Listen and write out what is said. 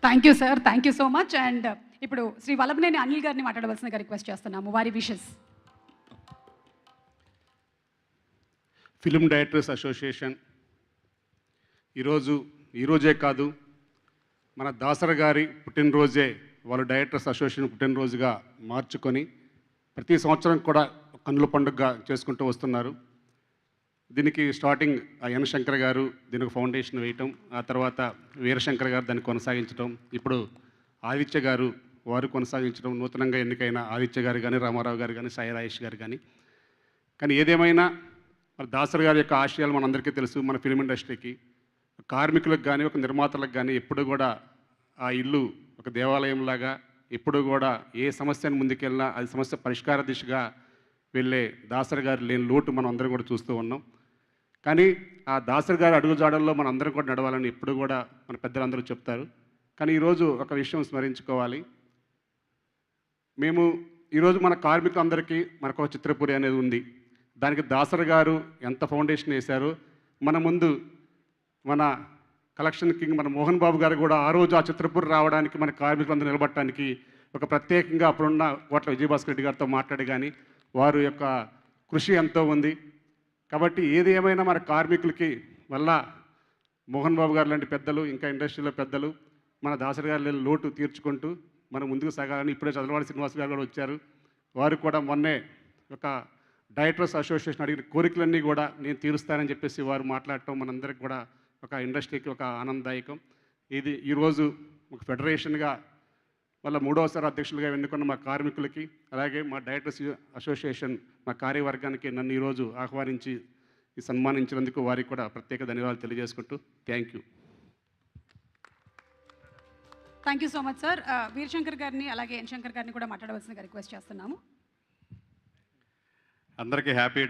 Thank you sir, thank you so much. And ఇప్పుడు శ్రీ వల్లభనేని అనిల్ గారిని మాట్లాడవలసిందిగా రిక్వెస్ట్ చేస్తున్నాము, వారి విషెస్. ఫిల్మ్ డైరెక్టర్స్ అసోసియేషన్ ఈరోజే కాదు, మన దాసరి గారి పుట్టినరోజే వాళ్ళు డైరెక్టర్స్ అసోసియేషన్ పుట్టినరోజుగా మార్చుకొని ప్రతి సంవత్సరం కూడా కన్నుల పండుగగా చేసుకుంటూ వస్తున్నారు. దీనికి స్టార్టింగ్ ఎన్ శంకర్ గారు దీనికి ఫౌండేషన్ వేయటం, ఆ తర్వాత వీరశంకర్ గారు దాన్ని కొనసాగించడం, ఇప్పుడు ఆదిత్య గారు వారు కొనసాగించడం, నూతనంగా ఎన్నికైన ఆదిత్య గారు కానీ, రామారావు గారు కానీ, సాయి రాజేష్ గారు కానీ ఏదేమైనా మన దాసరి గారి యొక్క ఆశయాలు మనందరికీ తెలుసు. మన ఫిల్మ్ ఇండస్ట్రీకి, కార్మికులకు కానీ, ఒక నిర్మాతలకు కానీ ఎప్పుడు కూడా ఆ ఇల్లు ఒక దేవాలయంలాగా, ఎప్పుడు కూడా ఏ సమస్యను ముందుకెళ్ళినా అది సమస్య పరిష్కార దిశగా వెళ్ళే దాసరి గారు లేని లోటు మనం అందరం కూడా చూస్తూ ఉన్నాం. కానీ ఆ దాసరి గారి అడుగుజాడల్లో మనం అందరం కూడా నడవాలని ఎప్పుడు కూడా మన పెద్దలందరూ చెప్తారు. కానీ ఈరోజు ఒక విషయం స్మరించుకోవాలి. మేము ఈరోజు మన కార్మికులందరికీ మనకు ఒక చిత్రపురి అనేది ఉంది. దానికి దాసరి గారు ఎంత ఫౌండేషన్ వేశారో, మన ముందు మన కలెక్షన్ కింగ్ మన మోహన్ బాబు గారు కూడా ఆ రోజు ఆ చిత్రపురి రావడానికి మన కార్మికులందరూ నిలబడటానికి ఒక ప్రత్యేకంగా అప్పుడున్న కోట్ల విజయభాస్కర్ రెడ్డి గారితో మాట్లాడి కానీ వారి యొక్క కృషి ఎంతో ఉంది. కాబట్టి ఏది ఏమైనా మన కార్మికులకి వల్ల మోహన్ బాబు గారు లాంటి పెద్దలు, ఇంకా ఇండస్ట్రీలో పెద్దలు మన దాసరి గారి లోటు తీర్చుకుంటూ మనం ముందుకు సాగాలని ఇప్పుడే చదలవాడి శ్రీనివాస్ గారు కూడా వచ్చారు. వారు కూడా మొన్నే ఒక డైరెక్టర్స్ అసోసియేషన్ అడిగిన కోరికలన్నీ కూడా నేను తీరుస్తానని చెప్పేసి వారు మాట్లాడటం మనందరికి కూడా ఒక ఇండస్ట్రీకి ఒక ఆనందదాయకం. ఇది ఈరోజు ఒక ఫెడరేషన్గా వాళ్ళ 3వసారి అధ్యక్షులుగా ఎన్నుకున్న మా కార్మికులకి, అలాగే మా డైరెక్టర్స్ అసోసియేషన్ మా కార్యవర్గానికి నన్ను ఈరోజు ఆహ్వానించి ఈ సన్మానించినందుకు వారికి కూడా ప్రత్యేక ధన్యవాదాలు తెలియజేసుకుంటూ thank you. Thank you so much sir. Veerashankar గారిని అలాగే ఎన్ శంకర్ గారిని కూడా మాట్లాడవలసిందిగా రిక్వెస్ట్ చేస్తున్నాము. అందరికీ హ్యాపీ